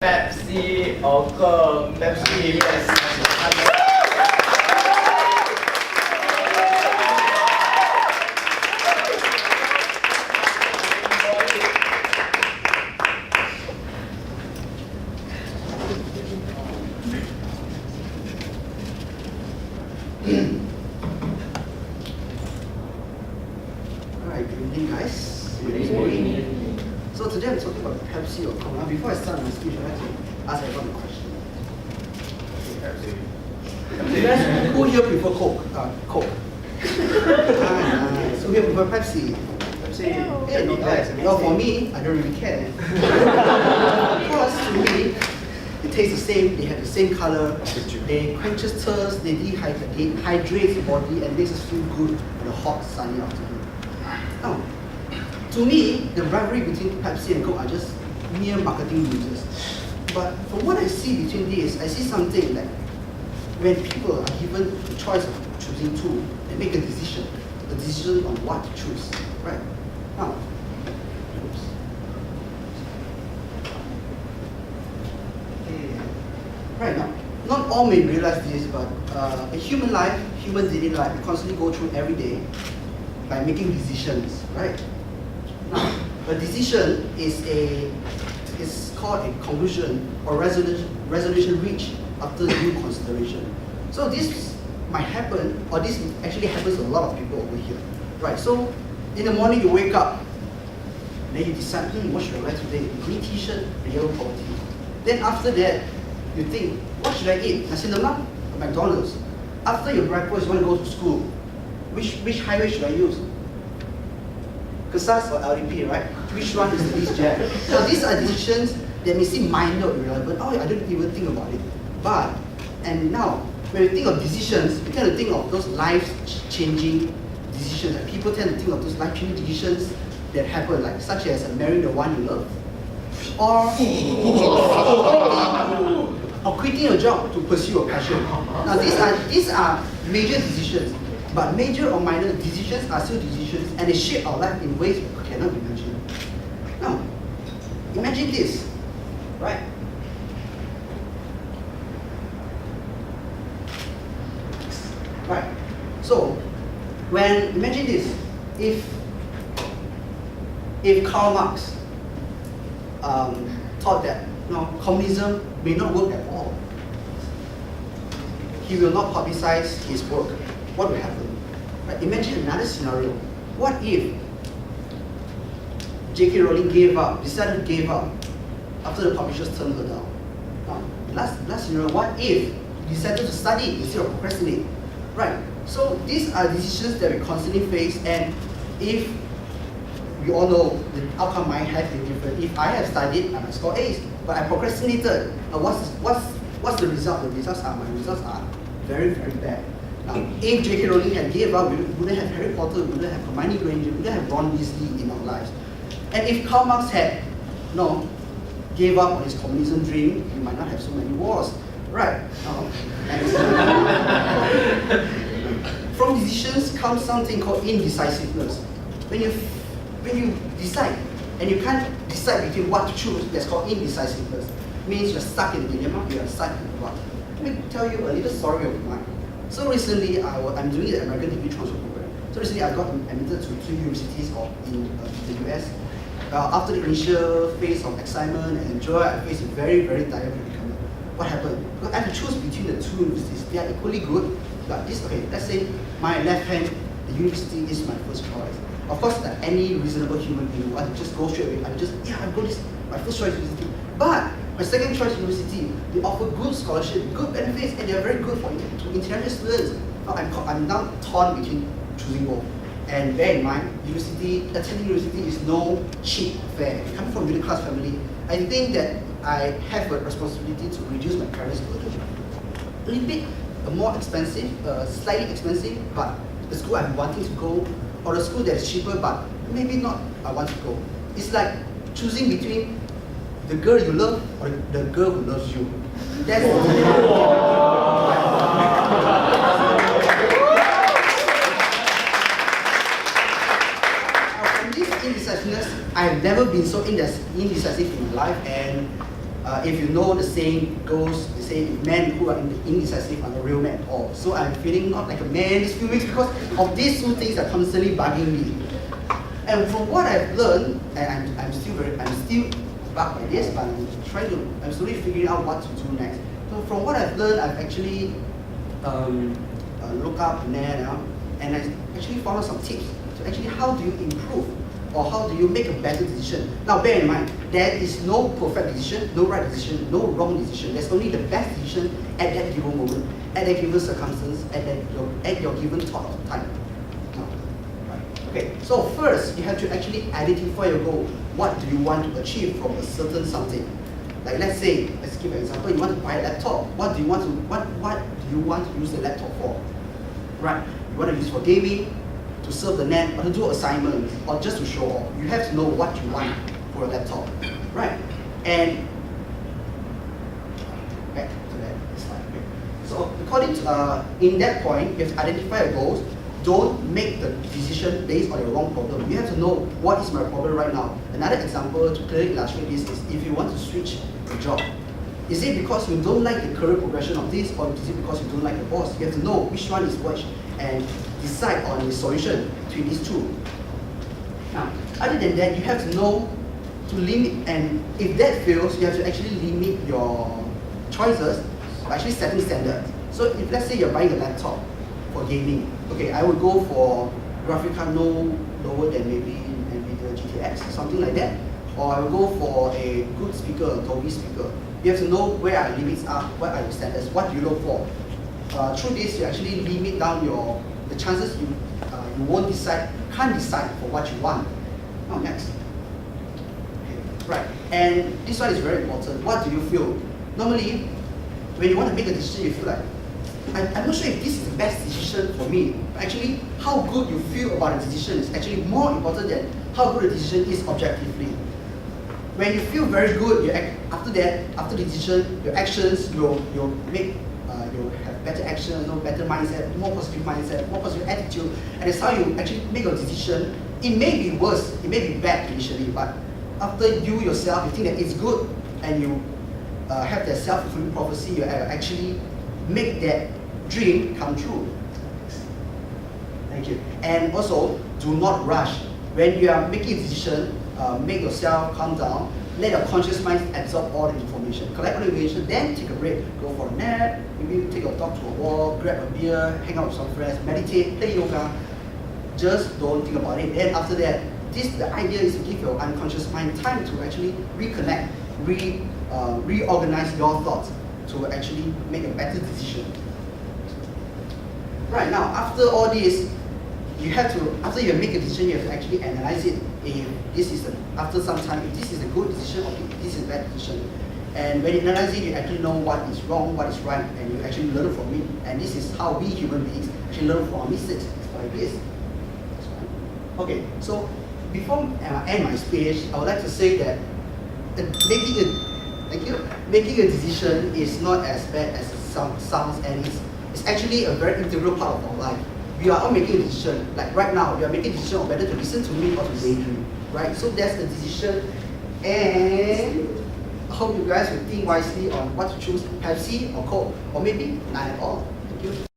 Pepsi or Coke? Pepsi, yes. Alright, good evening guys. Good evening. So today I'm talking about Pepsi or Coke. Now before I start my speech, I'd like to ask everyone a question. Pepsi. Guys, who here prefer Coke? Coke. Nice. Who here prefer Pepsi? Pepsi. Hey, not bad. Well, for me, I don't really care. Because to me, it tastes the same, they have the same color, they quenches thirst, they hydrate the body and makes us feel good on a hot, sunny afternoon. Now, to me, the rivalry between Pepsi and Coke are just mere marketing users. But from what I see between these, I see something like when people are given the choice of choosing two, they make a decision on what to choose. Right? Now, right now, not all may realize this, but a human life, human daily life, we constantly go through every day by making decisions, right? Now, a decision is called a conclusion or resolution reached after due consideration. So this might happen, or this actually happens to a lot of people over here, right? So in the morning you wake up, then you decide, what should I wear today? A green t-shirt, a yellow polo tee. Then after that, you think, what should I eat? Nasi lemak or McDonald's? After your breakfast, you want to go to school. Which highway should I use? Kesas or LDP, right? Which one is the least jam? So these are decisions that may seem minor or irrelevant. Oh, I don't even think about it. But, and now, when we think of decisions, we tend to think of those life-changing decisions. Like people tend to think of those life-changing decisions that happen, like such as marrying the one you love, or quitting your job to pursue a passion. Now these are major decisions, but major or minor decisions are still decisions, and they shape our life in ways we cannot imagine. Now, imagine this, right? Right. So, imagine this, if Karl Marx thought that communism may not work at all, he will not publicize his work, what will happen? Right? Imagine another scenario. What if J.K. Rowling decided to give up after the publishers turned her down? Now, last scenario, what if you decided to study instead of procrastinate? Right. So these are decisions that we constantly face, and if we all know the outcome might have been different. If I have studied, I might score A's, but I procrastinated. What's the result? The results are very, very bad. Now, if J.K. Rowling had gave up, we wouldn't have Harry Potter, we wouldn't have Hermione Granger, we wouldn't have Ron Weasley in our lives. And if Karl Marx had gave up on his communism dream, we might not have so many wars. Right. From decisions comes something called indecisiveness. When you decide, and you can't decide between what to choose, that's called indecisiveness. It means you're stuck in a dilemma, you are stuck in a rut. Let me tell you a little story of mine. So recently, I'm doing the American degree transfer program. So recently, I got admitted to 2 universities in the US. After the initial phase of excitement and joy, I faced a very, very dire predicament. What happened? Because I had to choose between the 2 universities. They are equally good, but let's say my left hand, the university is my first choice. Of course, like any reasonable human being, I would just go straight away. I'll go this, my first choice university. But my second choice university, they offer good scholarship, good benefits, and they are very good for international students. Now I'm now torn between choosing both. And bear in mind, attending university is no cheap affair. Coming from a middle class family, I think that I have a responsibility to reduce my parents' burden. A little bit more expensive, slightly expensive, but the school I'm wanting to go, or a school that is cheaper, but maybe not I want to go. It's like choosing between the girl you love or the girl who loves you. That's From this indecisiveness, I've never been so indecisive in my life, and if you know the saying goes, they say men who are indecisive are the real men. Oh, so I'm feeling not like a man these few weeks because of these two things that are constantly bugging me. And from what I've learned, and I'm still bugged by this, but I'm slowly figuring out what to do next. So from what I've learned, I've actually looked up there and I actually found out some tips. So actually, how do you improve? Or how do you make a better decision? Now bear in mind, there is no perfect decision, no right decision, no wrong decision. There's only the best decision at that given moment, at that given circumstance, at your given thought of time. Okay, so first you have to actually identify your goal. What do you want to achieve from a certain something? Like let's give an example, you want to buy a laptop. What do you want to use the laptop for? Right, you want to use it for gaming, to serve the net, or to do assignments, or just to show off. You have to know what you want for a laptop, right? And back to that slide. Okay. So according to in that point, you have to identify your goals. Don't make the decision based on your wrong problem. You have to know what is my problem right now. Another example to clearly illustrate this is if you want to switch the job. Is it because you don't like the career progression of this, or is it because you don't like the boss? You have to know which one is which and decide on the solution between these two. Now, other than that, you have to know to limit, and if that fails, you have to actually limit your choices by actually setting standards. So if let's say you're buying a laptop for gaming, okay, I would go for graphic card no lower than maybe NVIDIA GTX, something like that. Or I will go for a good speaker, a Dolby speaker. You have to know where our limits are, what are your standards, what do you look for. Through this, you actually limit down the chances you can't decide for what you want. Now next. Okay. Right, and this one is very important. What do you feel? Normally, when you want to make a decision, you feel like, I'm not sure if this is the best decision for me. But actually, how good you feel about a decision is actually more important than how good a decision is objectively. When you feel very good, after the decision, your actions, you'll have better action, better mindset, more positive attitude, and it's how you actually make a decision. It may be worse, it may be bad initially, but after you yourself, you think that it's good, and you have that self-fulfilling prophecy, you actually make that dream come true. Thank you. And also, do not rush. When you are making a decision, make yourself calm down, let your conscious mind absorb all the information, collect all the information, then take a break, go for a nap, maybe take your dog to a walk, grab a beer, hang out with some friends, meditate, play yoga. Just don't think about it. Then after that, the idea is to give your unconscious mind time to actually reconnect, reorganize your thoughts to actually make a better decision. Right now, after all this, after you make a decision, you have to actually analyze it. If this is after some time, if this is a good decision or if this is a bad decision. And when you analyze it, you actually know what is wrong, what is right, and you actually learn from it. And this is how we human beings actually learn from our mistakes. It's like this. Okay, so before I end my speech, I would like to say that making a decision is not as bad as it sounds, and it's actually a very integral part of our life. We are all making a decision. Like right now, we are making a decision of whether to listen to me or to daydream. Right? So that's the decision. And I hope you guys will think wisely on what to choose, Pepsi or Coke, or maybe none at all. Thank you.